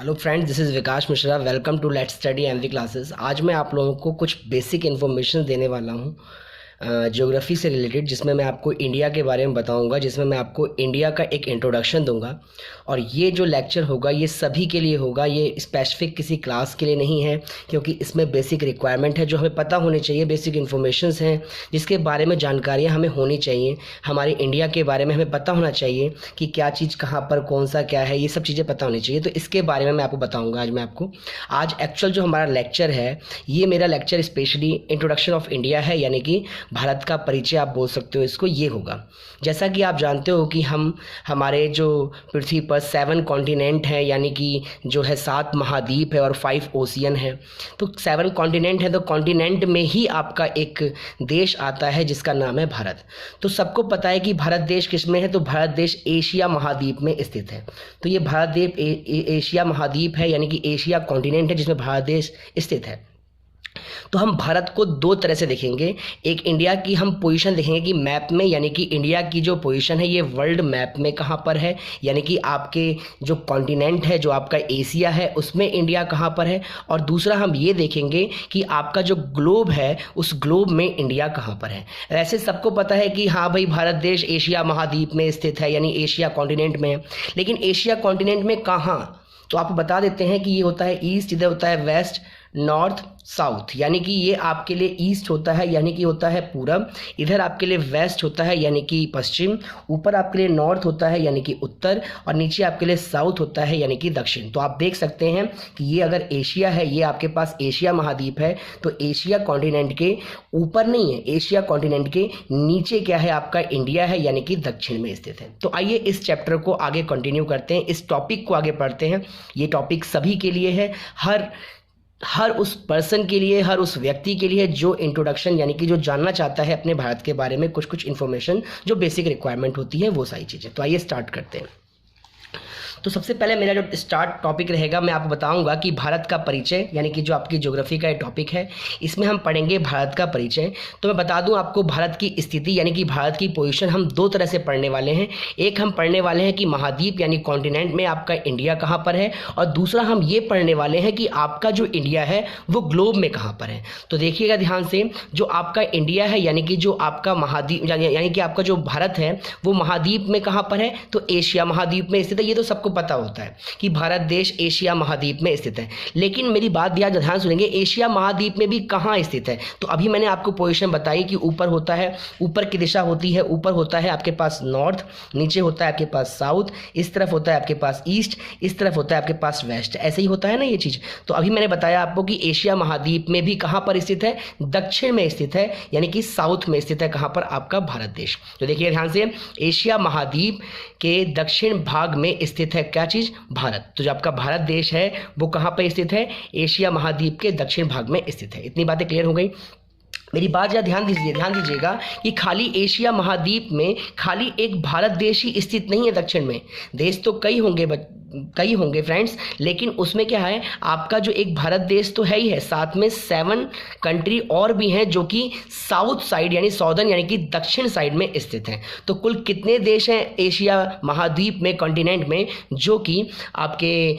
Hello friends, this is Vikas Mishra. Welcome to let's study MV classes. आज मैं आप लोगों को कुछ बेसिक इन्फॉर्मेशन देने वाला हूँ ज्योग्राफी से रिलेटेड, जिसमें मैं आपको इंडिया के बारे में बताऊंगा, जिसमें मैं आपको इंडिया का एक इंट्रोडक्शन दूंगा। और ये जो लेक्चर होगा ये सभी के लिए होगा, ये स्पेसिफिक किसी क्लास के लिए नहीं है, क्योंकि इसमें बेसिक रिक्वायरमेंट है जो हमें पता होनी चाहिए, बेसिक इन्फॉर्मेशंस हैं जिसके बारे में जानकारियाँ हमें होनी चाहिए। हमारे इंडिया के बारे में हमें पता होना चाहिए कि क्या चीज़ कहाँ पर कौन सा क्या है, ये सब चीज़ें पता होनी चाहिए। तो इसके बारे में मैं आपको बताऊँगा। आज एक्चुअल जो हमारा लेक्चर है, ये मेरा lecture specially introduction of India है, यानी कि भारत का परिचय आप बोल सकते हो इसको। ये होगा, जैसा कि आप जानते हो कि हमारे जो पृथ्वी पर 7 कॉन्टिनेंट हैं, यानी कि जो है 7 महाद्वीप है और 5 ओशियन है। तो 7 कॉन्टिनेंट है, तो कॉन्टिनेंट में ही आपका एक देश आता है जिसका नाम है भारत। तो सबको पता है कि भारत देश किस में है, तो भारत देश एशिया महाद्वीप में स्थित है। तो ये भारत देश एशिया महाद्वीप है, यानी कि एशिया कॉन्टिनेंट है जिसमें भारत देश स्थित है। तो हम भारत को दो तरह से देखेंगे। एक, इंडिया की हम पोजीशन देखेंगे कि मैप में, यानी कि इंडिया की जो पोजीशन है ये वर्ल्ड मैप में कहाँ पर है, यानी कि आपके जो कॉन्टिनेंट है, जो आपका एशिया है, उसमें इंडिया कहाँ पर है। और दूसरा हम ये देखेंगे कि आपका जो ग्लोब है उस ग्लोब में इंडिया कहाँ पर है। ऐसे सबको पता है कि हाँ भाई, भारत देश एशिया महाद्वीप में स्थित है, यानी एशिया कॉन्टिनेंट में है। लेकिन एशिया कॉन्टिनेंट में कहाँ, तो आपको बता देते हैं कि ये होता है ईस्ट, इधर होता है वेस्ट, नॉर्थ, साउथ। यानी कि ये आपके लिए ईस्ट होता है, यानी कि होता है पूरब, इधर आपके लिए वेस्ट होता है यानी कि पश्चिम, ऊपर आपके लिए नॉर्थ होता है यानी कि उत्तर, और नीचे आपके लिए साउथ होता है यानी कि दक्षिण। तो आप देख सकते हैं कि ये अगर एशिया है, ये आपके पास एशिया महाद्वीप है, तो एशिया कॉन्टिनेंट के ऊपर नहीं है, एशिया कॉन्टिनेंट के नीचे क्या है, आपका इंडिया है, यानी कि दक्षिण में स्थित है। तो आइए इस चैप्टर को आगे कंटिन्यू करते हैं, इस टॉपिक को आगे पढ़ते हैं। ये टॉपिक सभी के लिए है, हर उस पर्सन के लिए, हर उस व्यक्ति के लिए जो इंट्रोडक्शन, यानी कि जो जानना चाहता है अपने भारत के बारे में कुछ इन्फॉर्मेशन, जो बेसिक रिक्वायरमेंट होती है, वो सारी चीज़ें। तो आइए स्टार्ट करते हैं। तो सबसे पहले मेरा जो स्टार्ट टॉपिक रहेगा, मैं आपको बताऊंगा कि भारत का परिचय, यानी कि जो आपकी ज्योग्राफी का टॉपिक है, इसमें हम पढ़ेंगे भारत का परिचय। तो मैं बता दूं आपको, भारत की स्थिति यानी कि भारत की पोजीशन हम दो तरह से पढ़ने वाले हैं। एक, हम पढ़ने वाले हैं कि महाद्वीप यानी कॉन्टिनेंट में आपका इंडिया कहाँ पर है, और दूसरा हम ये पढ़ने वाले हैं कि आपका जो इंडिया है वो ग्लोब में कहाँ पर है। तो देखिएगा ध्यान से, जो आपका इंडिया है, यानी कि जो आपका महाद्वीप, यानी कि आपका जो भारत है वो महाद्वीप में कहाँ पर है, तो एशिया महाद्वीप में स्थित है। ये तो सबको पता होता है कि भारत देश एशिया महाद्वीप में स्थित है। लेकिन मेरी बात ध्यान सुनेंगे, एशिया महाद्वीप में भी कहाँ स्थित है। तो अभी मैंने आपको पोजीशन बताई कि ऊपर होता है, ऊपर की दिशा होती है, ऊपर होता है आपके पास नॉर्थ, नीचे होता है आपके पास साउथ, इस तरफ होता है आपके पास ईस्ट, इस तरफ होता है आपके पास वेस्ट। ऐसे ही होता है ना ये चीज़। तो अभी मैंने बताया आपको कि एशिया महाद्वीप में भी कहाँ पर स्थित है, दक्षिण में स्थित है, यानी कि साउथ में स्थित है। कहाँ पर, आपका भारत देश। तो देखिए ध्यान से, एशिया महाद्वीप के दक्षिण भाग में स्थित है क्या चीज़, भारत। तो जो आपका भारत देश है वो कहाँ पर स्थित है, एशिया महाद्वीप के दक्षिण भाग में स्थित है। इतनी बातें क्लियर हो गई। मेरी बात या ध्यान दीजिएगा कि खाली एशिया महाद्वीप में खाली एक भारत देश ही स्थित नहीं है दक्षिण में। देश तो कई होंगे फ्रेंड्स, लेकिन उसमें क्या है, आपका जो एक भारत देश तो है ही है, साथ में 7 कंट्री और भी हैं जो कि साउथ साइड यानी सॉदर्न यानी कि दक्षिण साइड में स्थित हैं। तो कुल कितने देश हैं एशिया महाद्वीप में, कॉन्टिनेंट में, जो कि आपके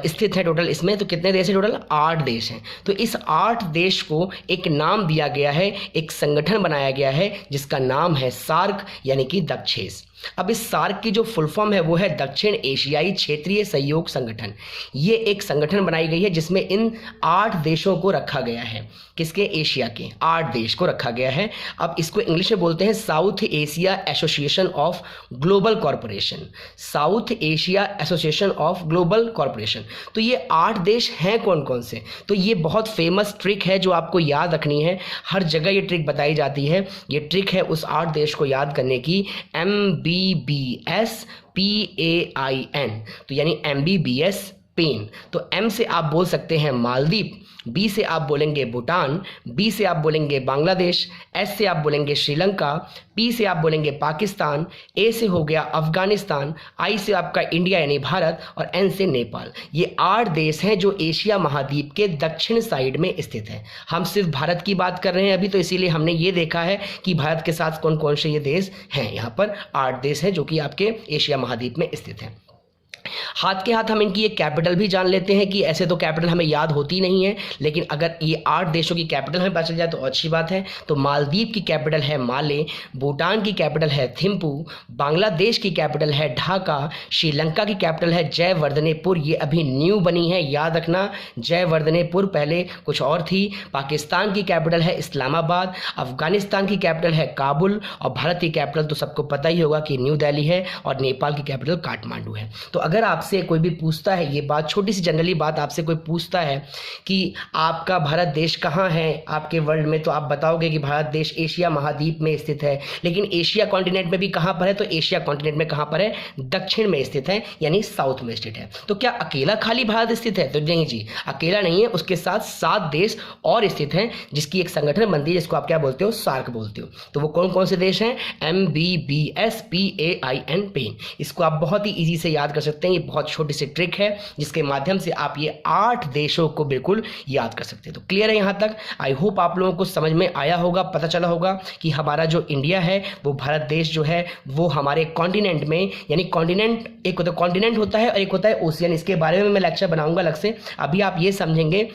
स्थित है टोटल इसमें, तो कितने देश हैं टोटल, 8 देश हैं। तो इस 8 देश को एक नाम दिया गया है, एक संगठन बनाया गया है जिसका नाम है सार्क, यानी कि दक्षेस। अब इस सार्क की जो फुल फॉर्म है वो है दक्षिण एशियाई क्षेत्रीय सहयोग संगठन। ये एक संगठन बनाई गई है जिसमें इन 8 देशों को रखा गया है। किसके, एशिया के 8 देश को रखा गया है। अब इसको इंग्लिश में बोलते हैं south Asia association of global corporation, south Asia association of global corporation. तो ये 8 देश हैं कौन कौन से, तो ये बहुत फेमस ट्रिक है जो आपको याद रखनी है। हर जगह ये ट्रिक बताई जाती है। ये ट्रिक है उस 8 देश को याद करने की, MBBSPAIN, तो यानी MBBS पेन। तो M से आप बोल सकते हैं मालदीव, B से आप बोलेंगे भूटान, B से आप बोलेंगे बांग्लादेश, S से आप बोलेंगे श्रीलंका, P से आप बोलेंगे पाकिस्तान, A से हो गया अफगानिस्तान, I से आपका इंडिया यानी भारत, और N से नेपाल। ये 8 देश हैं जो एशिया महाद्वीप के दक्षिण साइड में स्थित हैं। हम सिर्फ भारत की बात कर रहे हैं अभी, तो इसीलिए हमने ये देखा है कि भारत के साथ कौन कौन से ये देश हैं। यहाँ पर 8 देश हैं जो कि आपके एशिया महाद्वीप में स्थित हैं। हाथ के हाथ हम इनकी एक कैपिटल भी जान लेते हैं कि ऐसे तो कैपिटल हमें याद होती नहीं है, लेकिन अगर ये 8 देशों की कैपिटल हमें पता चल जाए तो अच्छी बात है। तो मालदीव की कैपिटल है माले, भूटान की कैपिटल है थिम्पू, बांग्लादेश की कैपिटल है ढाका, श्रीलंका की कैपिटल है जयवर्धनेपुर, ये अभी न्यू बनी है, याद रखना जयवर्धनेपुर, पहले कुछ और थी। पाकिस्तान की कैपिटल है इस्लामाबाद, अफगानिस्तान की कैपिटल है काबुल, और भारत की कैपिटल तो सबको पता ही होगा कि न्यू दिल्ली है, और नेपाल की कैपिटल काठमांडू है। तो अगर आपसे कोई भी पूछता है, ये बात छोटी सी जनरली बात आपसे कोई पूछता है कि आपका भारत देश कहाँ है आपके वर्ल्ड में, तो आप बताओगे कि भारत देश एशिया महाद्वीप में स्थित है। लेकिन एशिया कॉन्टिनेंट में भी कहाँ पर है, तो एशिया कॉन्टिनेंट में कहाँ पर है, दक्षिण में स्थित है, यानी साउथ में स्थित है। तो क्या अकेला खाली भारत स्थित है, तो नहीं जी, अकेला नहीं है, उसके साथ 7 देश और स्थित हैं, जिसकी एक संगठन बनती है जिसको आप क्या बोलते हो, सार्क बोलते हो। तो वो कौन कौन से देश हैं, MBBSPAIN, पेन। इसको आप बहुत ही ईजी से याद कर सकते हैं, ये बहुत छोटी सी ट्रिक है जिसके माध्यम से आप ये 8 देशों को बिल्कुल याद कर सकते हैं। तो क्लियर है यहाँ तक? आई होप आप लोगों को समझ में आया होगा, पता चला होगा कि हमारा जो इंडिया है, वो भारत देश जो है, वो हमारे कॉन्टिनेंट में, यानी कॉन्टिनेंट एक होता है, कॉन्टिनेंट होता है और एक होता है ओशियन। इसके बारे में मैं लेक्चर बनाऊंगा अलग से। अभी आप ये समझेंगे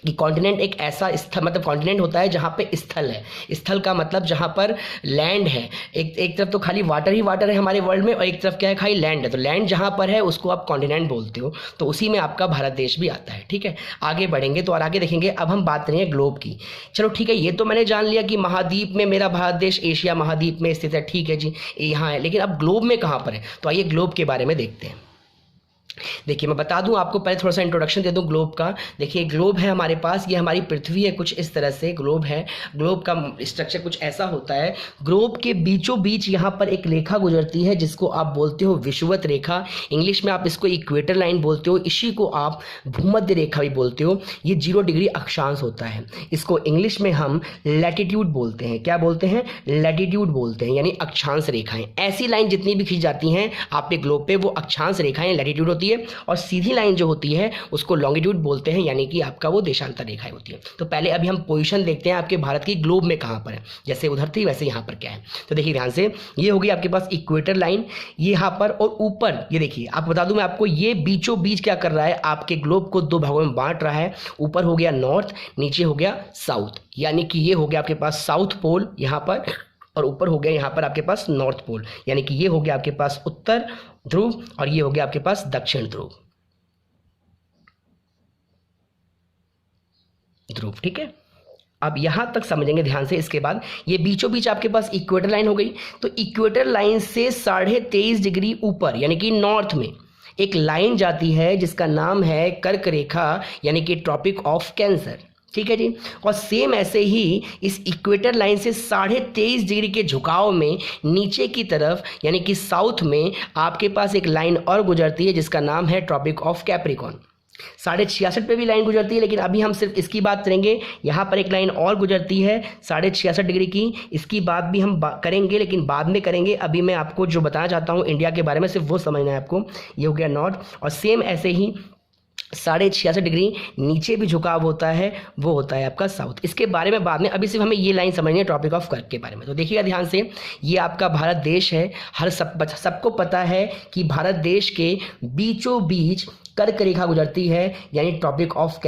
कि कॉन्टिनेंट एक ऐसा स्थल, मतलब कॉन्टिनेंट होता है जहाँ पे स्थल है। स्थल का मतलब जहाँ पर लैंड है, एक तरफ तो खाली वाटर ही वाटर है हमारे वर्ल्ड में, और एक तरफ क्या है, खाली लैंड है। तो लैंड जहाँ पर है उसको आप कॉन्टिनेंट बोलते हो, तो उसी में आपका भारत देश भी आता है। ठीक है, आगे बढ़ेंगे तो और आगे देखेंगे। अब हम बात करेंगे ग्लोब की। चलो ठीक है, ये तो मैंने जान लिया कि महाद्वीप में मेरा भारत देश एशिया महाद्वीप में स्थित है, ठीक है जी, यहाँ है। लेकिन अब ग्लोब में कहाँ पर है, तो आइए ग्लोब के बारे में देखते हैं। देखिए मैं बता दूं आपको, पहले थोड़ा सा इंट्रोडक्शन दे दूं ग्लोब का। देखिए ग्लोब है हमारे पास, ये हमारी पृथ्वी है, कुछ इस तरह से ग्लोब है। ग्लोब का स्ट्रक्चर कुछ ऐसा होता है। ग्लोब के बीचों बीच यहाँ पर एक रेखा गुजरती है जिसको आप बोलते हो विषुवत रेखा, इंग्लिश में आप इसको इक्वेटर लाइन बोलते हो, इसी को आप भूमध्य रेखा भी बोलते हो। ये 0 डिग्री अक्षांश होता है, इसको इंग्लिश में हम लैटिट्यूड बोलते हैं। क्या बोलते हैं, लैटिट्यूड बोलते हैं, यानी अक्षांश रेखाएं। ऐसी लाइन जितनी भी खींच जाती हैं आपके ग्लोब पे, वो अक्षांश रेखाएं लैटिट्यूड होती है, और सीधी लाइन जो होती है उसको लॉन्गिट्यूड बोलते हैं, यानी कि आपका वो देशांतर रेखाएं होती है। तो पहले अभी हम पोजीशन देखते हैं आपके भारत की ग्लोब में कहां पर है, जैसे उधर थी वैसे यहां पर क्या है। तो देखिए ध्यान से, ये होगी आपके पास इक्वेटर लाइन, ये यहां पर, और ऊपर ये देखिए, आप बता दूं मैं आपको, ये बीचों बीच क्या कर रहा है, आपके ग्लोब को 2 भागों में बांट रहा है। ऊपर हो गया नॉर्थ, नीचे हो गया साउथ, यानी कि ये हो गया आपके पास साउथ पोल यहां पर, और ऊपर हो गया यहाँ पर आपके पास नॉर्थ पोल, यानी कि ये हो गया आपके पास उत्तर ध्रुव, और ये हो गया आपके पास दक्षिण ध्रुव। ठीक है, अब यहां तक समझेंगे ध्यान से। इसके बाद ये बीचों बीच आपके पास इक्वेटर लाइन हो गई, तो इक्वेटर लाइन से 23.5 डिग्री ऊपर, यानी कि नॉर्थ में एक लाइन जाती है जिसका नाम है कर्क रेखा, यानी कि ट्रॉपिक ऑफ कैंसर। ठीक है जी, और सेम ऐसे ही इस इक्वेटर लाइन से 23.5 डिग्री के झुकाव में नीचे की तरफ, यानी कि साउथ में आपके पास एक लाइन और गुजरती है जिसका नाम है ट्रॉपिक ऑफ कैप्रिकॉन। 66.5 पे भी लाइन गुजरती है, लेकिन अभी हम सिर्फ इसकी बात करेंगे। यहाँ पर एक लाइन और गुजरती है 66.5 डिग्री की, इसकी बात भी हम करेंगे, लेकिन बाद में करेंगे। अभी मैं आपको जो बताना चाहता हूँ इंडिया के बारे में, सिर्फ वो समझना है आपको। ये हो गया नॉर्थ, और सेम ऐसे ही 66.5 डिग्री नीचे भी झुकाव होता है, वो होता है आपका साउथ। इसके बारे में बाद में, अभी सिर्फ हमें ये लाइन समझनी है ट्रॉपिक ऑफ कर्क के बारे में। तो देखिएगा ध्यान से, ये आपका भारत देश है। सबको पता है कि भारत देश के बीचों बीच कर्क रेखा गुजरती है, यानी ट्रॉपिक ऑफ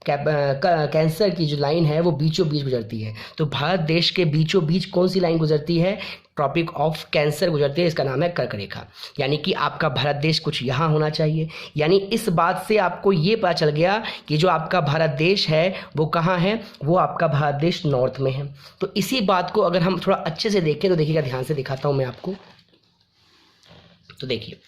कैंसर की जो लाइन है वो बीचों बीच गुजरती है। तो भारत देश के बीचों बीच कौन सी लाइन गुजरती है, ट्रॉपिक ऑफ कैंसर गुजरती है, इसका नाम है कर्क रेखा। यानी कि आपका भारत देश कुछ यहाँ होना चाहिए। यानी इस बात से आपको ये पता चल गया कि जो आपका भारत देश है वो कहाँ है, वो आपका भारत देश नॉर्थ में है। तो इसी बात को अगर हम थोड़ा अच्छे से देखें तो देखिएगा, ध्यान से दिखाता हूँ मैं आपको। तो देखिए,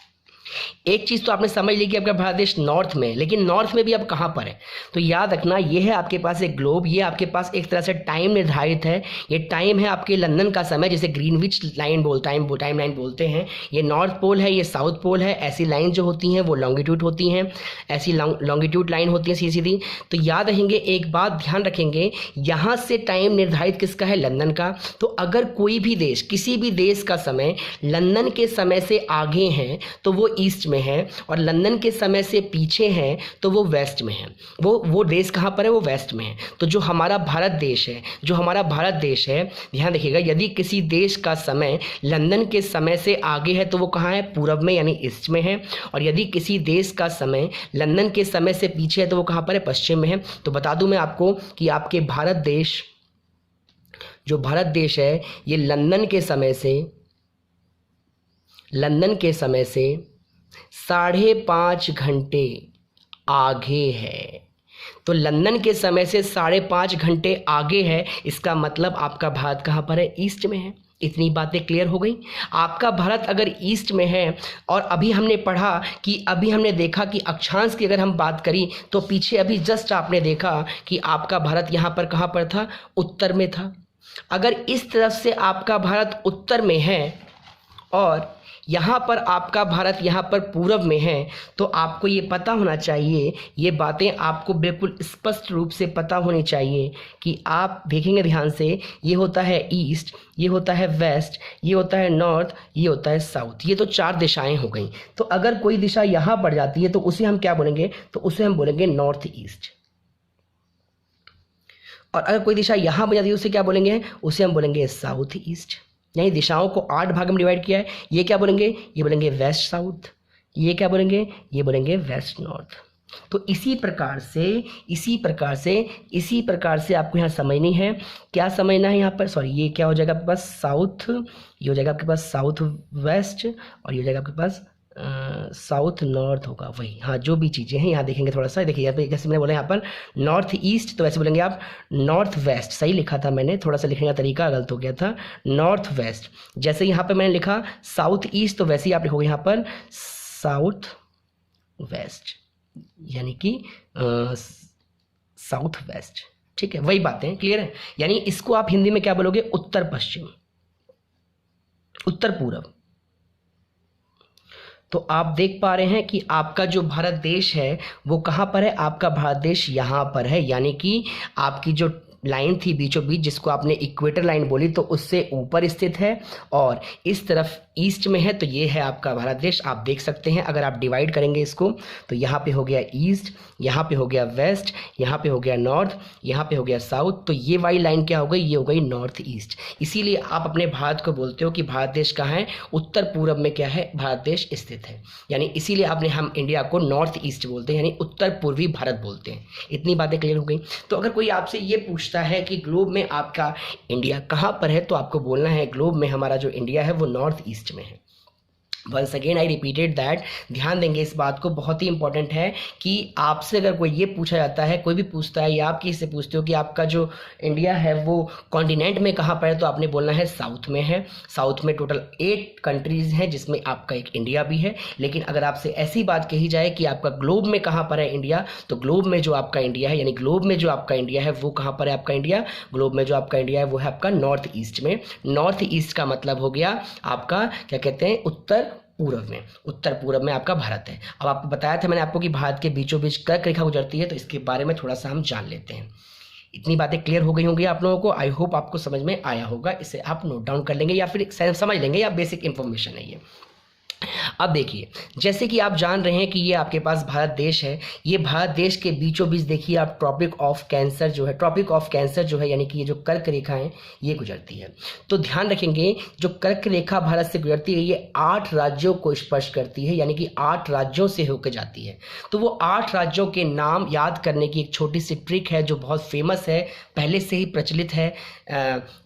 एक चीज तो आपने समझ ली कि आपका भारत देश नॉर्थ में, लेकिन नॉर्थ में भी अब कहां पर है, तो याद रखना ये है आपके पास एक ग्लोब। ये आपके पास एक तरह से टाइम निर्धारित है। ये टाइम है आपके लंदन का समय, जिसे ग्रीनविच लाइन टाइम लाइन बोलते हैं। ये नॉर्थ पोल है, ये साउथ पोल है। ऐसी लाइन जो होती हैं वो लॉन्गिट्यूड होती हैं, ऐसी लॉन्गिट्यूड लाइन होती है सीधी सीधी। तो याद रखेंगे, एक बात ध्यान रखेंगे, यहाँ से टाइम निर्धारित किसका है, लंदन का। तो अगर कोई भी देश, किसी भी देश का समय लंदन के समय से आगे है तो वो ईस्ट में है और लंदन के समय से पीछे हैं तो वो वेस्ट में है। वो देश कहाँ पर है? वो वेस्ट में है। तो जो हमारा भारत देश है, ध्यान रखिएगा, यदि किसी देश का समय लंदन के समय से आगे है तो वो कहाँ है? पूरब में यानी ईस्ट में है। और यदि किसी देश का समय लंदन के समय से पीछे है तो वो कहाँ पर है? पश्चिम में है। तो बता दूं मैं आपको कि आपके भारत देश, जो भारत देश है, ये लंदन के समय से 5.5 घंटे आगे है। तो लंदन के समय से 5.5 घंटे आगे है, इसका मतलब आपका भारत कहाँ पर है? ईस्ट में है। इतनी बातें क्लियर हो गई। आपका भारत अगर ईस्ट में है, और अभी हमने देखा कि अक्षांश की अगर हम बात करी तो पीछे अभी जस्ट आपने देखा कि आपका भारत यहाँ पर कहाँ पर था? उत्तर में था। अगर इस तरफ से आपका भारत उत्तर में है और यहाँ पर आपका भारत यहाँ पर पूरब में है, तो आपको ये पता होना चाहिए, ये बातें आपको बिल्कुल स्पष्ट रूप से पता होनी चाहिए कि आप देखेंगे ध्यान से, ये होता है ईस्ट, ये होता है वेस्ट, ये होता है नॉर्थ, ये होता है साउथ। ये तो 4 दिशाएं हो गई। तो अगर कोई दिशा यहाँ पड़ जाती है तो उसे हम क्या बोलेंगे? तो उसे हम बोलेंगे नॉर्थ ईस्ट। और अगर कोई दिशा यहाँ पड़ जाती है उसे क्या बोलेंगे? उसे हम बोलेंगे साउथ ईस्ट। यानी दिशाओं को 8 भाग में डिवाइड किया है। ये क्या बोलेंगे? ये बोलेंगे वेस्ट साउथ। ये क्या बोलेंगे? ये बोलेंगे वेस्ट नॉर्थ। तो इसी प्रकार से आपको यहाँ समझनी है। क्या समझना है यहाँ पर? सॉरी, ये क्या हो जाएगा आपके पास? साउथ, ये हो जाएगा आपके पास साउथ वेस्ट, और ये हो जाएगा आपके पास साउथ नॉर्थ होगा वही। हाँ, जो भी चीज़ें हैं यहाँ देखेंगे थोड़ा सा। देखिए यहाँ पे जैसे मैंने बोला यहाँ पर नॉर्थ ईस्ट, तो वैसे बोलेंगे आप नॉर्थ वेस्ट। सही लिखा था मैंने, थोड़ा सा लिखने का तरीका गलत हो गया था। North west. जैसे यहाँ पर मैंने लिखा साउथ ईस्ट, तो वैसे ही आप लिखोगे यहाँ पर साउथ वेस्ट, यानी कि साउथ वेस्ट। ठीक है, वही बातें क्लियर है। यानी इसको आप हिंदी में क्या बोलोगे? उत्तर पश्चिम, उत्तर पूरब। तो आप देख पा रहे हैं कि आपका जो भारत देश है वो कहाँ पर है? आपका भारत देश यहाँ पर है। यानी कि आपकी जो लाइन थी बीचों बीच, जिसको आपने इक्वेटर लाइन बोली, तो उससे ऊपर स्थित है और इस तरफ ईस्ट में है। तो ये है आपका भारत देश। आप देख सकते हैं अगर आप डिवाइड करेंगे इसको, तो यहाँ पे हो गया ईस्ट, यहाँ पे हो गया वेस्ट, यहाँ पे हो गया नॉर्थ, यहाँ पे हो गया साउथ। तो ये वाली लाइन क्या हो गई? ये हो गई नॉर्थ ईस्ट। इसीलिए आप अपने भारत को बोलते हो कि भारत देश कहाँ है? उत्तर पूरब में क्या है? भारत देश स्थित है। यानी इसीलिए हम इंडिया को नॉर्थ ईस्ट बोलते हैं, यानी उत्तर पूर्वी भारत बोलते हैं। इतनी बातें क्लियर हो गई। तो अगर कोई आपसे ये पूछता है कि ग्लोब में आपका इंडिया कहाँ पर है, तो आपको बोलना है ग्लोब में हमारा जो इंडिया है वो नॉर्थ ईस्ट में है। Once again I repeated that. ध्यान देंगे इस बात को, बहुत ही इंपॉर्टेंट है कि आपसे अगर कोई ये पूछा जाता है, कोई भी पूछता है या आप किसी से पूछते हो कि आपका जो इंडिया है वो कॉन्टिनेंट में कहाँ पर है, तो आपने बोलना है साउथ में है। साउथ में टोटल 8 कंट्रीज हैं जिसमें आपका एक इंडिया भी है। लेकिन अगर आपसे ऐसी बात कही जाए कि आपका ग्लोब में कहाँ पर है इंडिया, तो ग्लोब में जो आपका इंडिया है, यानी ग्लोब में जो आपका इंडिया है वो कहाँ पर है? आपका इंडिया ग्लोब में जो आपका इंडिया है वो है आपका नॉर्थ ईस्ट में। नॉर्थ ईस्ट का मतलब हो गया आपका क्या कहते हैं? उत्तर पूरब में। उत्तर पूरब में आपका भारत है। अब आपको बताया था मैंने आपको कि भारत के बीचों बीच कर्क रेखा गुजरती है, तो इसके बारे में थोड़ा सा हम जान लेते हैं। इतनी बातें क्लियर हो गई होंगी आप लोगों को। आई होप आपको समझ में आया होगा। इसे आप नोट डाउन कर लेंगे या फिर समझ लेंगे, या बेसिक इंफॉर्मेशन है ये। अब देखिए, जैसे कि आप जान रहे हैं कि ये आपके पास भारत देश है। ये भारत देश के बीचों बीच देखिए आप ट्रॉपिक ऑफ कैंसर जो है, यानी कि ये जो कर्क रेखा है ये गुजरती है। तो ध्यान रखेंगे, जो कर्क रेखा भारत से गुजरती है ये 8 राज्यों को स्पर्श करती है, यानी कि 8 राज्यों से होकर जाती है। तो वो 8 राज्यों के नाम याद करने की एक छोटी सी ट्रिक है जो बहुत फेमस है, पहले से ही प्रचलित है।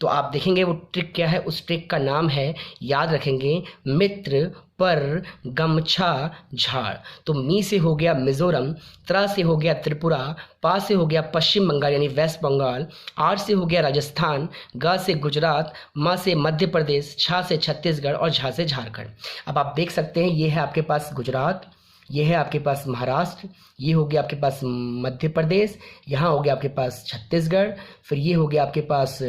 तो आप देखेंगे वो ट्रिक क्या है। उस ट्रिक का नाम है, याद रखेंगे, मित्र पर गमछा झाड़। तो मी से हो गया मिजोरम, त्रा से हो गया त्रिपुरा, पा से हो गया पश्चिम बंगाल यानी वेस्ट बंगाल, आर से हो गया राजस्थान, गा से गुजरात, मा से मध्य प्रदेश, छा से छत्तीसगढ़ और झा से झारखंड। अब आप देख सकते हैं ये है आपके पास गुजरात, ये है आपके पास महाराष्ट्र, ये हो गया आपके पास मध्य प्रदेश, यहाँ हो गया आपके पास छत्तीसगढ़, फिर ये हो गया आपके पास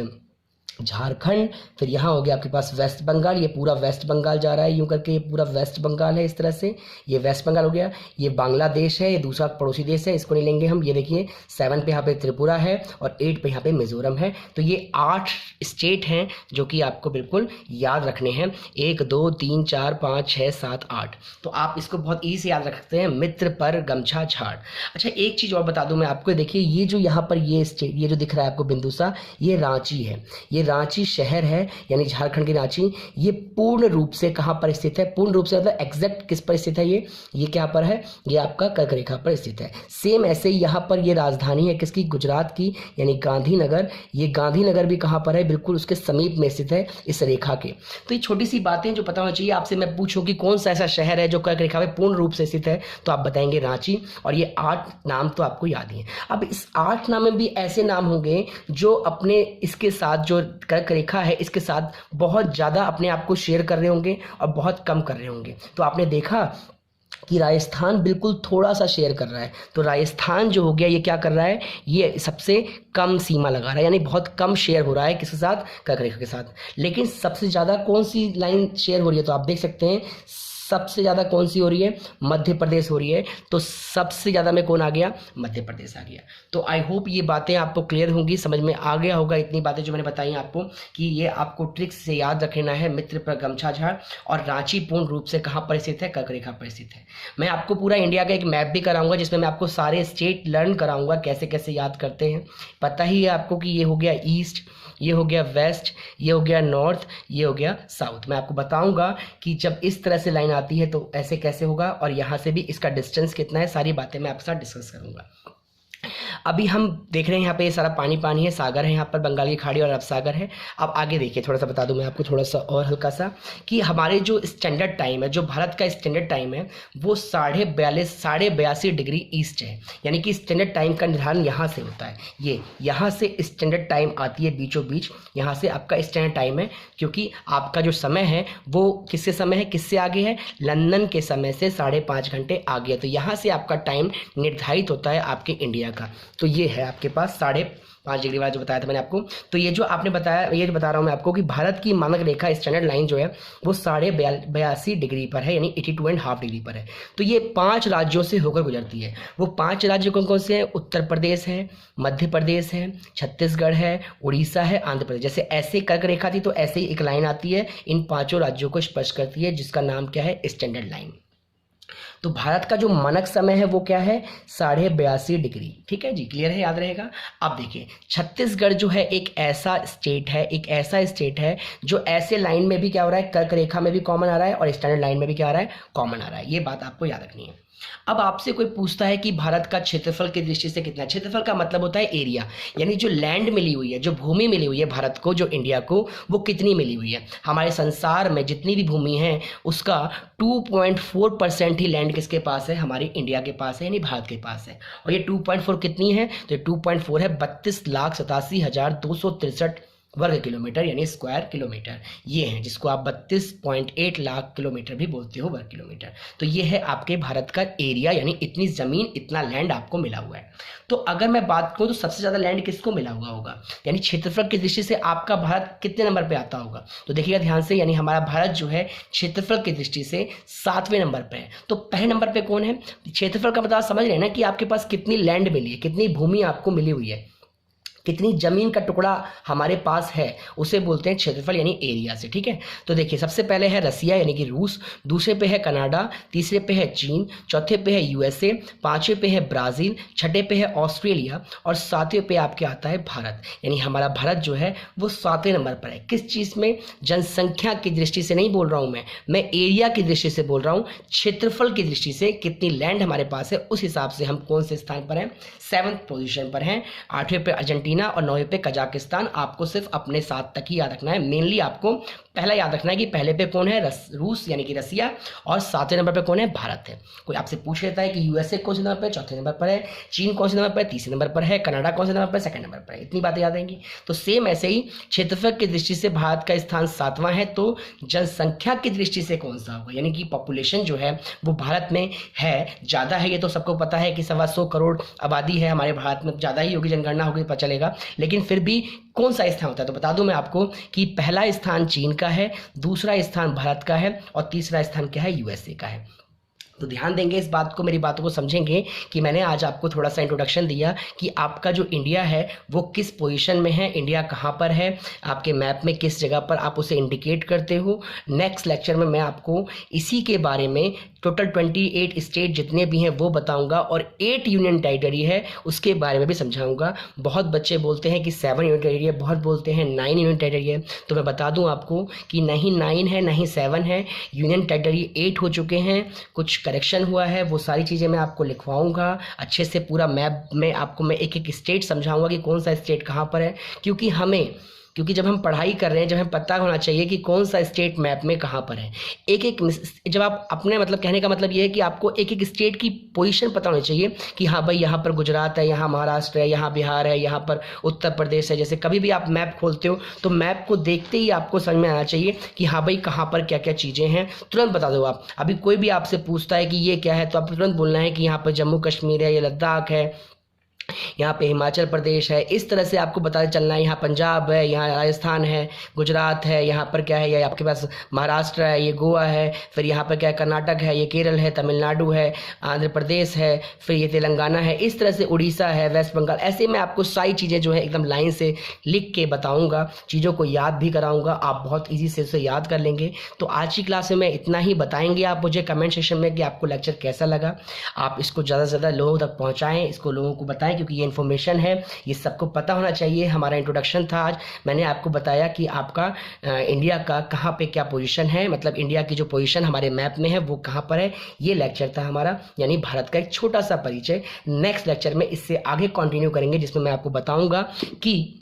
झारखंड, फिर यहाँ हो गया आपके पास वेस्ट बंगाल, ये पूरा वेस्ट बंगाल जा रहा है यूं करके, ये पूरा वेस्ट बंगाल है इस तरह से, ये वेस्ट बंगाल हो गया। ये बांग्लादेश है, ये दूसरा पड़ोसी देश है, इसको नहीं लेंगे हम। ये देखिए 7 पे यहाँ पे त्रिपुरा है और 8 पे यहाँ पे मिजोरम है। तो ये 8 स्टेट हैं जो कि आपको बिल्कुल याद रखने हैं, 1 2 3 4 5 6 7 8। तो आप इसको बहुत ईजी से याद रख सकते हैं, मित्र पर गमछा झाड़। अच्छा एक चीज़ और बता दूं मैं आपको, देखिए ये जो यहाँ पर ये स्टेट, ये जो दिख रहा है आपको बिंदु सा, ये रांची है, ये रांची शहर है यानी झारखंड की रांची। ये पूर्ण रूप से कहाँ पर स्थित है, पूर्ण रूप से मतलब एग्जैक्ट किस पर स्थित है, ये क्या पर है, ये आपका कर्क रेखा पर स्थित है। सेम ऐसे ही यहाँ पर ये राजधानी है किसकी, गुजरात की, यानी गांधीनगर। ये गांधीनगर भी कहाँ पर है, बिल्कुल उसके समीप में स्थित है इस रेखा के। तो ये छोटी सी बातें जो पता होना चाहिए। आपसे मैं पूछूं कि कौन सा ऐसा शहर है जो कर्क रेखा में पूर्ण रूप से स्थित है, तो आप बताएंगे रांची। और ये 8 नाम तो आपको याद ही है। अब इस 8 नाम में भी ऐसे नाम होंगे जो अपने इसके साथ जो कर्क रेखा है इसके साथ बहुत ज़्यादा अपने आप को शेयर कर रहे होंगे और बहुत कम कर रहे होंगे। तो आपने देखा कि राजस्थान बिल्कुल थोड़ा सा शेयर कर रहा है, तो राजस्थान जो हो गया ये क्या कर रहा है, ये सबसे कम सीमा लगा रहा है, यानी बहुत कम शेयर हो रहा है किसके साथ, कर्क रेखा के साथ। लेकिन सबसे ज़्यादा कौन सी लाइन शेयर हो रही है, तो आप देख सकते हैं सबसे ज़्यादा कौन सी हो रही है, मध्य प्रदेश हो रही है। तो सबसे ज़्यादा में कौन आ गया, मध्य प्रदेश आ गया। तो आई होप ये बातें आपको क्लियर होंगी, समझ में आ गया होगा इतनी बातें जो मैंने बताई आपको, कि ये आपको ट्रिक्स से याद रखना है, मित्र पर गमछा झाड़। और रांची पूर्ण रूप से कहाँ पर स्थित है, कर्क रेखा पर स्थित है। मैं आपको पूरा इंडिया का एक मैप भी कराऊंगा जिसमें मैं आपको सारे स्टेट लर्न कराऊंगा कैसे कैसे याद करते हैं। पता ही है आपको कि ये हो गया ईस्ट, ये हो गया वेस्ट, ये हो गया नॉर्थ, ये हो गया साउथ। मैं आपको बताऊंगा कि जब इस तरह से लाइन आती है तो ऐसे कैसे होगा, और यहाँ से भी इसका डिस्टेंस कितना है, सारी बातें मैं आपके साथ डिस्कस करूंगा। अभी हम देख रहे हैं यहाँ पे सारा पानी पानी है, सागर है यहाँ पर, बंगाल की खाड़ी और अरब सागर है। अब आगे देखिए, थोड़ा सा बता दूं मैं आपको थोड़ा सा और हल्का सा, कि हमारे जो स्टैंडर्ड टाइम है, जो भारत का स्टैंडर्ड टाइम है, वो 42.5 डिग्री ईस्ट है। यानी कि स्टैंडर्ड टाइम का निर्धारण यहाँ से होता है, ये यहाँ से स्टैंडर्ड टाइम आती है बीचों बीच, यहाँ से आपका स्टैंडर्ड टाइम है। क्योंकि आपका जो समय है वो किससे समय है, किससे आगे है, लंदन के समय से 5.5 घंटे आगे है। तो यहाँ से आपका टाइम निर्धारित होता है आपके इंडिया का। तो ये है आपके पास 5.5 डिग्री वाला जो बताया था मैंने आपको। तो ये जो आपने बताया, ये जो बता रहा हूँ मैं आपको कि भारत की मानक रेखा स्टैंडर्ड लाइन जो है वो 82.5 डिग्री पर है, यानी 82.5 डिग्री पर है। तो ये 5 राज्यों से होकर गुजरती है। वो 5 राज्य कौन कौन से हैं, उत्तर प्रदेश है, मध्य प्रदेश है, छत्तीसगढ़ है, उड़ीसा है, आंध्र प्रदेश। जैसे ऐसे कर्क रेखा थी तो ऐसे ही एक लाइन आती है, इन 5 राज्यों को स्पर्श करती है, जिसका नाम क्या है, स्टैंडर्ड लाइन। तो भारत का जो मानक समय है वो क्या है, 82.5 डिग्री। ठीक है जी, क्लियर है, याद रहेगा। अब देखिए छत्तीसगढ़ जो है एक ऐसा स्टेट है, एक ऐसा स्टेट है जो ऐसे लाइन में भी क्या हो रहा है, कर्क रेखा में भी कॉमन आ रहा है और स्टैंडर्ड लाइन में भी क्या आ रहा है, कॉमन आ रहा है। ये बात आपको याद रखनी है। अब आपसे कोई पूछता है कि भारत का क्षेत्रफल की दृष्टि से कितना है। क्षेत्रफल का मतलब होता है एरिया, यानी जो लैंड मिली हुई है, जो भूमि मिली हुई है भारत को, जो इंडिया को, वो कितनी मिली हुई है। हमारे संसार में जितनी भी भूमि है उसका 2.4% ही लैंड किसके पास है, हमारी इंडिया के पास है, यानी भारत के पास है। और ये 2.4 कितनी है, तो 2.4 है 32,87,263 वर्ग किलोमीटर, यानी स्क्वायर किलोमीटर। ये है जिसको आप 32.8 लाख किलोमीटर भी बोलते हो, वर्ग किलोमीटर। तो ये है आपके भारत का एरिया, यानी इतनी ज़मीन, इतना लैंड आपको मिला हुआ है। तो अगर मैं बात करूँ तो सबसे ज़्यादा लैंड किसको मिला हुआ होगा, यानी क्षेत्रफल की दृष्टि से आपका भारत कितने नंबर पे आता होगा, तो देखिएगा ध्यान से, यानी हमारा भारत जो है क्षेत्रफल की दृष्टि से 7वें नंबर पे है। तो पहले नंबर पे कौन है, क्षेत्रफल का मतलब समझ रहे हैं ना, कि आपके पास कितनी लैंड मिली है, कितनी भूमि आपको मिली हुई है, कितनी जमीन का टुकड़ा हमारे पास है, उसे बोलते हैं क्षेत्रफल, यानी एरिया से। ठीक है, तो देखिए सबसे पहले है रसिया यानी कि रूस, दूसरे पे है कनाडा, तीसरे पे है चीन, चौथे पे है यूएसए, पांचवें पे है ब्राजील, छठे पे है ऑस्ट्रेलिया और 7वें पे आपके आता है भारत। यानी हमारा भारत जो है वो 7वें नंबर पर है। किस चीज़ में, जनसंख्या की दृष्टि से नहीं बोल रहा हूँ मैं एरिया की दृष्टि से बोल रहा हूँ। क्षेत्रफल की दृष्टि से कितनी लैंड हमारे पास है, उस हिसाब से हम कौन से स्थान पर हैं, 7th पोजीशन पर हैं। 8वें पे अर्जेंटीना और 9वें पे कजाकिस्तान। आपको सिर्फ अपने 7 तक ही याद रखना है, मेनली आपको पहला याद रखना है कि पहले पे कौन है, रूस यानी कि रसिया, और 7वें नंबर पे कौन है, भारत है। कोई आपसे पूछ लेता है कि यूएसए कौन से नंबर पर, 4थे नंबर पर है, चीन कौन से नंबर पर, 3रे नंबर पर है, कनाडा कौन से नंबर पर, 2nd नंबर पर है। इतनी बातें याद रहेंगी। तो सेम ऐसे ही क्षेत्रफल की दृष्टि से भारत का स्थान 7वां है, तो जनसंख्या की दृष्टि से कौन सा होगा, यानी कि पॉपुलेशन जो है वो भारत में है ज़्यादा है। ये तो सबको पता है कि 125 करोड़ आबादी है हमारे भारत में, ज़्यादा ही होगी, जनगणना होगी पता चलेगा। लेकिन फिर भी कौन सा स्थान होता है, तो बता दूं मैं आपको कि पहला स्थान चीन का है, दूसरा स्थान भारत का है, और तीसरा स्थान क्या है, यूएसए का है। तो ध्यान देंगे इस बात को, मेरी बातों को समझेंगे कि मैंने आज आपको थोड़ा सा इंट्रोडक्शन दिया कि आपका जो इंडिया है वो किस पोजीशन में है, इंडिया कहाँ पर है, आपके मैप में किस जगह पर आप उसे इंडिकेट करते हो। नेक्स्ट लेक्चर में मैं आपको इसी के बारे में टोटल 28 स्टेट जितने भी हैं वो बताऊंगा, और 8 यूनियन टेरिटरी है उसके बारे में भी समझाऊंगा। बहुत बच्चे बोलते हैं कि 7 यूनियन टेरिटरी है, बहुत बोलते हैं 9 यूनियन टेरिटरी है, तो मैं बता दूं आपको कि नहीं 9 है नहीं 7 है, यूनियन टेरिटरी 8 हो चुके हैं, कुछ करेक्शन हुआ है, वो सारी चीज़ें मैं आपको लिखवाऊंगा अच्छे से। पूरा मैप में आपको मैं एक एक स्टेट समझाऊंगा कि कौन सा स्टेट कहाँ पर है, क्योंकि जब हम पढ़ाई कर रहे हैं, जब हमें पता होना चाहिए कि कौन सा स्टेट मैप में कहाँ पर है। एक एक जब आप अपने मतलब कहने का मतलब ये है कि आपको एक एक स्टेट की पोजीशन पता होनी चाहिए कि हाँ भाई यहाँ पर गुजरात है, यहाँ महाराष्ट्र है, यहाँ बिहार है, यहाँ पर उत्तर प्रदेश है। जैसे कभी भी आप मैप खोलते हो तो मैप को देखते ही आपको समझ में आना चाहिए कि हाँ भाई कहाँ पर क्या क्या चीज़ें हैं, तुरंत बता दो आप। अभी कोई भी आपसे पूछता है कि ये क्या है तो आप तुरंत बोलना है कि यहाँ पर जम्मू कश्मीर है, ये लद्दाख है, यहाँ पे हिमाचल प्रदेश है। इस तरह से आपको बताते चलना है, यहाँ पंजाब है, यहाँ राजस्थान है, गुजरात है, यहाँ पर क्या है, ये आपके पास महाराष्ट्र है, ये गोवा है, फिर यहाँ पर क्या है, कर्नाटक है, ये केरल है, तमिलनाडु है, आंध्र प्रदेश है, फिर ये तेलंगाना है, इस तरह से उड़ीसा है, वेस्ट बंगाल। ऐसे मैं आपको सारी चीज़ें जो है एकदम लाइन से लिख के बताऊँगा, चीज़ों को याद भी कराऊँगा, आप बहुत ईजी से उसे याद कर लेंगे। तो आज की क्लास में मैं इतना ही। बताएंगे आप मुझे कमेंट सेक्शन में कि आपको लेक्चर कैसा लगा। आप इसको ज़्यादा से ज़्यादा लोगों तक पहुँचाएँ, इसको लोगों को बताएं, क्योंकि ये इन्फॉर्मेशन है, ये सबको पता होना चाहिए। हमारा इंट्रोडक्शन था आज, मैंने आपको बताया कि आपका इंडिया का कहाँ पे क्या पोजीशन है, मतलब इंडिया की जो पोजीशन हमारे मैप में है वो कहाँ पर है। ये लेक्चर था हमारा, यानी भारत का एक छोटा सा परिचय। नेक्स्ट लेक्चर में इससे आगे कंटिन्यू करेंगे, जिसमें मैं आपको बताऊंगा कि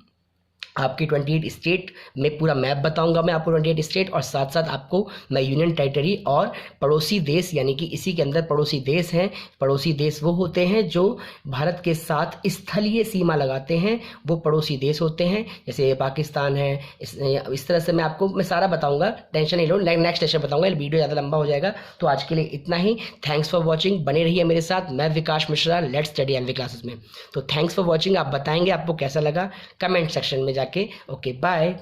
आपकी 28 स्टेट में पूरा मैप बताऊंगा मैं आपको 28 स्टेट, और साथ साथ आपको मैं यूनियन टेरिटरी और पड़ोसी देश, यानी कि इसी के अंदर पड़ोसी देश हैं। पड़ोसी देश वो होते हैं जो भारत के साथ स्थलीय सीमा लगाते हैं, वो पड़ोसी देश होते हैं। जैसे पाकिस्तान है, इस तरह से मैं आपको सारा बताऊंगा, टेंशन नहीं लो। नेक्स्ट लेक्चर बताऊंगा, वीडियो ज़्यादा लंबा हो जाएगा। तो आज के लिए इतना ही। थैंक्स फॉर वॉचिंग, बने रहिए मेरे साथ। मैं Vikas Mishra, let's study MV classes में। तो थैंक्स फॉर वॉचिंग। आप बताएंगे आपको कैसा लगा कमेंट सेक्शन में जाके। Okay bye.